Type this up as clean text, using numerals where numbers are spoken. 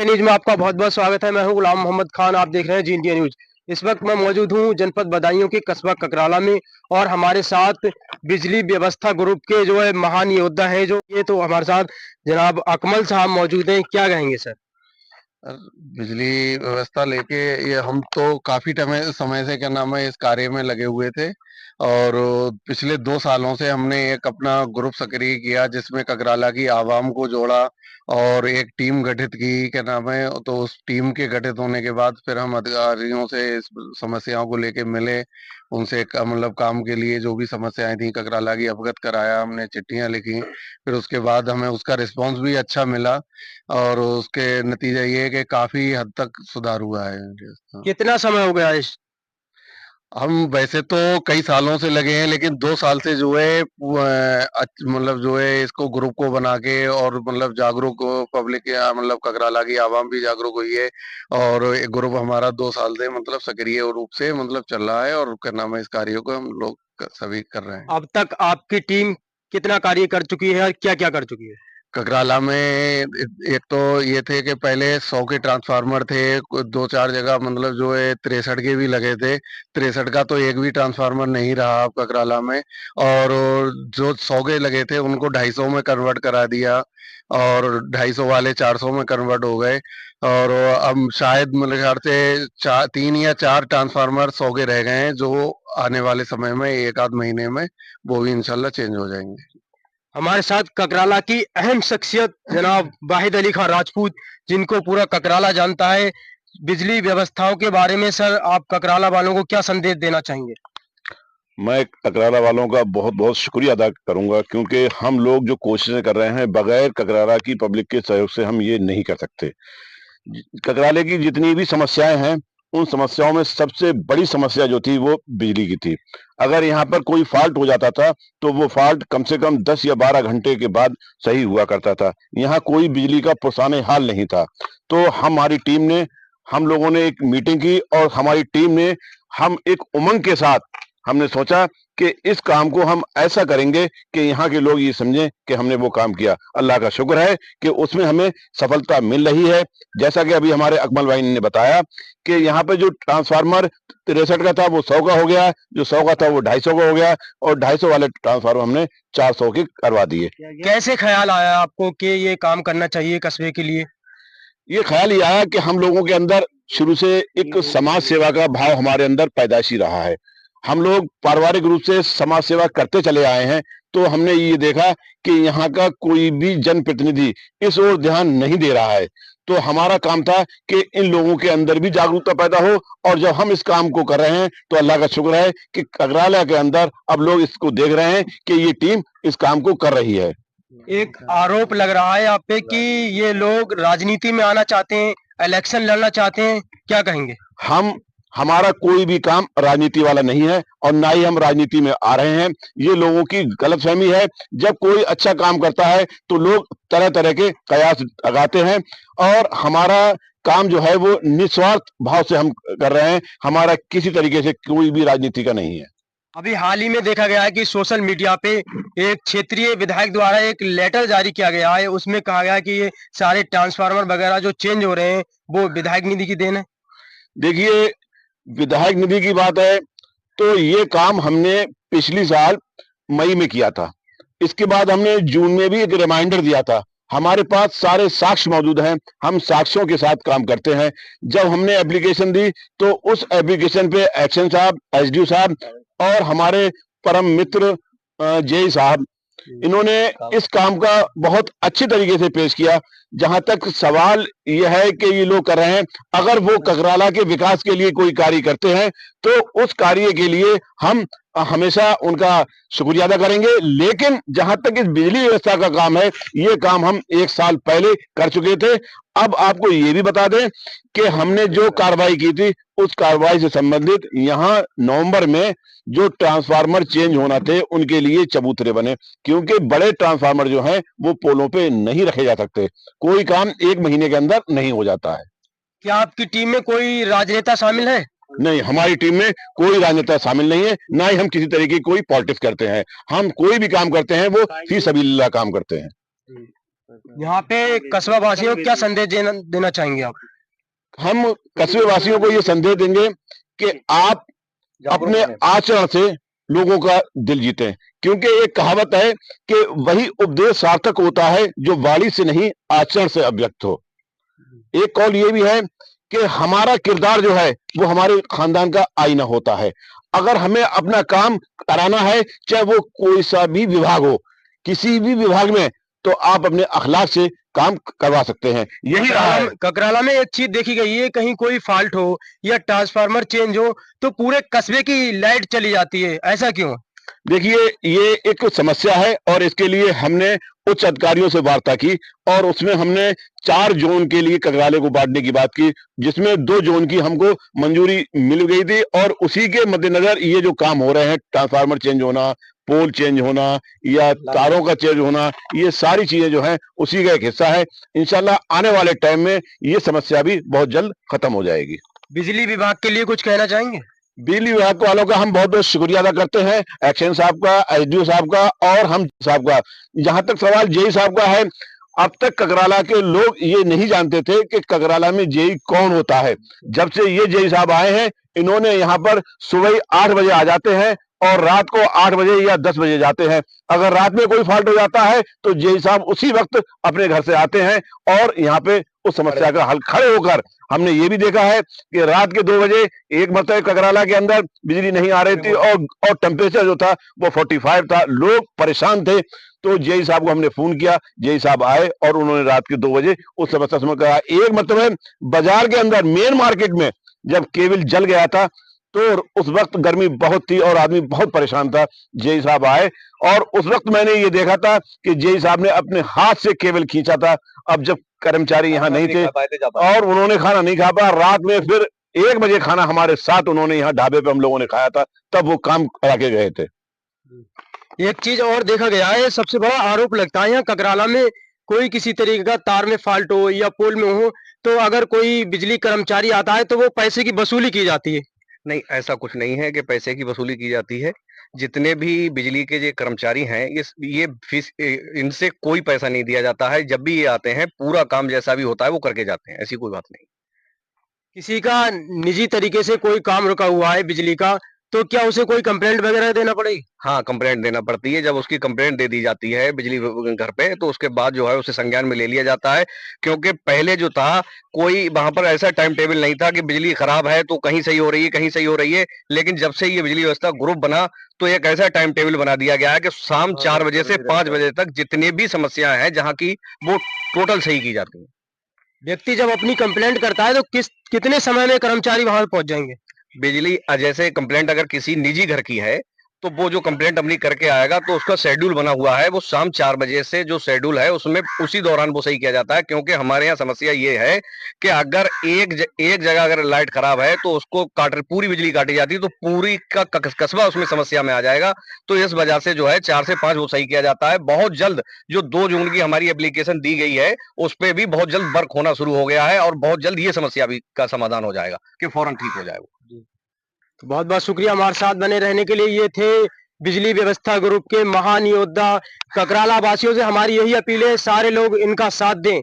News में आपका बहुत बहुत स्वागत है। मैं हूं गुलाम मोहम्मद खान, आप देख रहे हैं जी इंडिया न्यूज। इस वक्त मैं मौजूद हूं जनपद बदायूं के कस्बा ककराला में और हमारे साथ बिजली व्यवस्था ग्रुप के जो है महान योद्धा हैं जो ये तो हमारे साथ जनाब अकमल साहब मौजूद हैं। क्या कहेंगे सर? सर, बिजली व्यवस्था लेके ये हम तो काफी समय से क्या नाम है इस कार्य में लगे हुए थे। और पिछले 2 सालों से हमने एक अपना ग्रुप सक्रिय किया जिसमें ककराला की आवाम को जोड़ा और एक टीम गठित की क्या नाम है। तो उस टीम के गठित होने के बाद फिर हम अधिकारियों से इस समस्याओं को लेके मिले, उनसे मतलब काम के लिए जो भी समस्याएं थी ककराला की अवगत कराया, हमने चिट्ठियां लिखी। फिर उसके बाद हमें उसका रिस्पांस भी अच्छा मिला और उसके नतीजा ये है कि काफी हद तक सुधार हुआ है। हाँ। कितना समय हो गया इस? हम वैसे तो कई सालों से लगे हैं, लेकिन 2 साल से जो है मतलब जो है इसको ग्रुप को बना के और मतलब जागरूक पब्लिक या मतलब ककराला की आवाम भी जागरूक हुई है। और एक ग्रुप हमारा 2 साल से मतलब सक्रिय रूप से मतलब चल रहा है और क्या नाम है इस कार्यों को हम लोग सभी कर रहे हैं। अब तक आपकी टीम कितना कार्य कर चुकी है और क्या क्या कर चुकी है? ककराला में एक तो ये थे कि पहले 100 के ट्रांसफार्मर थे, 2-4 जगह मतलब जो है 63 के भी लगे थे। 63 का तो एक भी ट्रांसफार्मर नहीं रहा अब ककराला में। और जो 100 के लगे थे उनको 250 में कन्वर्ट करा दिया और 250 वाले 400 में कन्वर्ट हो गए। और अब शायद मेरे ख्याल से 3 या 4 ट्रांसफार्मर 100 के रह गए हैं, जो आने वाले समय में 1 आध महीने में वो भी इंशाल्लाह चेंज हो जाएंगे। हमारे साथ ककराला की अहम शख्सियत जनाब वाहिद अली खान राजपूत, जिनको पूरा ककराला जानता है। बिजली व्यवस्थाओं के बारे में सर आप ककराला वालों को क्या संदेश देना चाहेंगे? मैं ककराला वालों का बहुत बहुत शुक्रिया अदा करूंगा, क्योंकि हम लोग जो कोशिशें कर रहे हैं बगैर ककराला की पब्लिक के सहयोग से हम ये नहीं कर सकते। ककराले की जितनी भी समस्याएं हैं उन समस्याओं में सबसे बड़ी समस्या जो थी वो बिजली की थी। अगर यहाँ पर कोई फॉल्ट हो जाता था तो वो फॉल्ट कम से कम 10 या 12 घंटे के बाद सही हुआ करता था। यहाँ कोई बिजली का पुरसाने हाल नहीं था। तो हमारी टीम ने हम लोगों ने एक मीटिंग की और हमारी टीम ने हम एक उमंग के साथ हमने सोचा कि इस काम को हम ऐसा करेंगे कि यहाँ के लोग ये समझें कि हमने वो काम किया। अल्लाह का शुक्र है कि उसमें हमें सफलता मिल रही है। जैसा कि अभी हमारे अकमल भाई ने बताया कि यहाँ पे जो ट्रांसफार्मर 63 का था वो 100 का हो गया, जो 100 का था वो 250 का हो गया और 250 वाले ट्रांसफार्मर हमने 400 के करवा दिए। कैसे ख्याल आया आपको कि ये काम करना चाहिए कस्बे के लिए? ये ख्याल ये आया कि हम लोगों के अंदर शुरू से एक समाज सेवा का भाव हमारे अंदर पैदाइशी रहा है। हम लोग पारिवारिक रूप से समाज सेवा करते चले आए हैं। तो हमने ये देखा कि यहाँ का कोई भी जनप्रतिनिधि इस ओर ध्यान नहीं दे रहा है। तो हमारा काम था कि इन लोगों के अंदर भी जागरूकता पैदा हो। और जब हम इस काम को कर रहे हैं तो अल्लाह का शुक्र है कि ककराला के अंदर अब लोग इसको देख रहे हैं कि ये टीम इस काम को कर रही है। एक आरोप लग रहा है आप पे कि ये लोग राजनीति में आना चाहते हैं, इलेक्शन लड़ना चाहते हैं, क्या कहेंगे? हमारा कोई भी काम राजनीति वाला नहीं है और ना ही हम राजनीति में आ रहे हैं। ये लोगों की गलतफहमी है। जब कोई अच्छा काम करता है तो लोग तरह तरह के कयास लगाते हैं और हमारा काम जो है वो निस्वार्थ भाव से हम कर रहे हैं। हमारा किसी तरीके से कोई भी राजनीति का नहीं है। अभी हाल ही में देखा गया है कि सोशल मीडिया पे एक क्षेत्रीय विधायक द्वारा एक लेटर जारी किया गया है, उसमें कहा गया है कि ये सारे ट्रांसफार्मर वगैरह जो चेंज हो रहे हैं वो विधायक निधि की देन है। देखिए, विधायक निधि की बात है तो ये काम हमने पिछली साल मई में किया था। इसके बाद हमने जून में भी एक रिमाइंडर दिया था। हमारे पास सारे साक्ष्य मौजूद हैं, हम साक्ष्यों के साथ काम करते हैं। जब हमने एप्लीकेशन दी तो उस एप्लीकेशन पे एक्शन साहब, एसडीओ साहब और हमारे परम मित्र जेई साहब, इन्होंने इस काम का बहुत अच्छी तरीके से पेश किया। जहां तक सवाल यह है कि ये लोग कर रहे हैं, अगर वो ककराला के विकास के लिए कोई कार्य करते हैं तो उस कार्य के लिए हम हमेशा उनका शुक्रिया अदा करेंगे। लेकिन जहां तक इस बिजली व्यवस्था का काम है, ये काम हम 1 साल पहले कर चुके थे। अब आपको ये भी बता दें कि हमने जो कार्रवाई की थी उस कार्रवाई से संबंधित यहाँ नवंबर में जो ट्रांसफार्मर चेंज होना थे उनके लिए चबूतरे बने, क्योंकि बड़े ट्रांसफार्मर जो हैं वो पोलों पे नहीं रखे जा सकते। कोई काम 1 महीने के अंदर नहीं हो जाता है। क्या आपकी टीम में कोई राजनेता शामिल है? नहीं, हमारी टीम में कोई राजनेता शामिल नहीं है, ना ही हम किसी तरीके की कोई पॉलिटिक्स करते हैं। हम कोई भी काम करते हैं वो फी सबीलिल्लाह काम करते हैं। यहाँ पे कस्बा वासियों को क्या संदेश देना चाहेंगे आप? हम कस्बे वासियों को ये संदेश देंगे कि आप अपने आचरण से लोगों का दिल जीते, क्योंकि एक कहावत है कि वही उपदेश सार्थक होता है जो वाणी से नहीं आचरण से अभिव्यक्त हो। एक कौल ये भी है कि हमारा किरदार जो है वो हमारे खानदान का आईना होता है। अगर हमें अपना काम कराना है, चाहे वो कोई सा भी विभाग हो, किसी भी विभाग में, तो आप अपने अखलाक से काम करवा सकते हैं। यही रहा है। ककराला में एक चीज देखी गई है, कहीं कोई फॉल्ट हो या ट्रांसफार्मर चेंज हो तो पूरे कस्बे की लाइट चली जाती है, ऐसा क्यों? देखिए, ये एक समस्या है और इसके लिए हमने उच्च अधिकारियों से वार्ता की और उसमें हमने 4 जोन के लिए ककराले को बांटने की बात की, जिसमें 2 जोन की हमको मंजूरी मिल गई थी और उसी के मद्देनजर ये जो काम हो रहे हैं, ट्रांसफार्मर चेंज होना, पोल चेंज होना या तारों का चेंज होना, ये सारी चीजें जो हैं उसी का एक हिस्सा है। इंशाल्लाह आने वाले टाइम में ये समस्या भी बहुत जल्द खत्म हो जाएगी। बिजली विभाग के लिए कुछ कहना चाहेंगे? बिजली विभाग वालों का हम बहुत बहुत शुक्रिया अदा करते हैं, एक्शन साहब का, एसडीओ साहब का और हम साहब का। जहां तक सवाल जेई साहब का है, अब तक ककराला के लोग ये नहीं जानते थे कि ककराला में जेई कौन होता है। जब से ये जेई साहब आए हैं, इन्होंने यहाँ पर सुबह 8 बजे आ जाते हैं और रात को 8 बजे या 10 बजे जाते हैं। अगर रात में कोई फॉल्ट हो जाता है तो जेई साहब उसी वक्त अपने घर से आते हैं और यहाँ पे उस समस्या का हल खड़े होकर। हमने ये भी देखा है कि रात के 2 बजे एक मरतबा ककराला के अंदर बिजली नहीं आ रही थी और टेम्परेचर जो था वो 45 था, लोग परेशान थे। तो जेई साहब को हमने फोन किया, जेई साहब आए और उन्होंने रात के 2 बजे उस समस्या समाधान करा। एक मरतबा बाजार के अंदर मेन मार्केट में जब केबल जल गया था तो उस वक्त गर्मी बहुत थी और आदमी बहुत परेशान था। जेई साहब आए और उस वक्त मैंने ये देखा था कि जेई साहब ने अपने हाथ से केबल खींचा था। अब जब कर्मचारी यहाँ नहीं थे और उन्होंने खाना नहीं खा पाया, रात में फिर 1 बजे खाना हमारे साथ उन्होंने यहाँ ढाबे पे हम लोगों ने खाया था, तब वो काम करा के गए थे। एक चीज और देखा गया है, सबसे बड़ा आरोप लगता है यहाँ ककराला में कोई किसी तरीके का तार में फॉल्ट हो या पोल में हो तो अगर कोई बिजली कर्मचारी आता है तो वो पैसे की वसूली की जाती है। नहीं, ऐसा कुछ नहीं है कि पैसे की वसूली की जाती है। जितने भी बिजली के जो कर्मचारी हैं, ये फीस, इनसे कोई पैसा नहीं दिया जाता है। जब भी ये आते हैं पूरा काम जैसा भी होता है वो करके जाते हैं, ऐसी कोई बात नहीं। किसी का निजी तरीके से कोई काम रुका हुआ है बिजली का तो क्या उसे कोई कंप्लेंट वगैरह देना पड़ेगी? हाँ, कंप्लेंट देना पड़ती है। जब उसकी कंप्लेंट दे दी जाती है बिजली घर पे, तो उसके बाद जो है उसे संज्ञान में ले लिया जाता है। क्योंकि पहले जो था, कोई वहां पर ऐसा टाइम टेबल नहीं था कि बिजली खराब है तो कहीं सही हो रही है, कहीं सही हो रही है। लेकिन जब से ये बिजली व्यवस्था ग्रुप बना तो एक ऐसा टाइम टेबल बना दिया गया है कि शाम 4 बजे से 5 बजे तक जितने भी समस्याएं हैं जहाँ की, वो टोटल सही की जाती है। व्यक्ति जब अपनी कंप्लेंट करता है तो कितने समय में कर्मचारी वहां पहुंच जाएंगे? बिजली जैसे कंप्लेंट अगर किसी निजी घर की है तो वो जो कंप्लेंट अपनी करके आएगा तो उसका शेड्यूल बना हुआ है, वो शाम 4 बजे से जो शेड्यूल है उसमें उसी दौरान वो सही किया जाता है। क्योंकि हमारे यहाँ समस्या ये है कि अगर एक जगह अगर लाइट खराब है तो उसको पूरी बिजली काटी जाती है तो पूरी का कस्बा उसमें समस्या में आ जाएगा। तो इस वजह से जो है 4 से 5 वो सही किया जाता है। बहुत जल्द जो 2 जून की हमारी एप्लीकेशन दी गई है उस पर भी बहुत जल्द वर्क होना शुरू हो गया है और बहुत जल्द ये समस्या भी का समाधान हो जाएगा कि फौरन ठीक हो जाएगा। तो बहुत बहुत शुक्रिया हमारे साथ बने रहने के लिए। ये थे बिजली व्यवस्था ग्रुप के महान योद्धा। ककराला वासियों से हमारी यही अपील है, सारे लोग इनका साथ दें।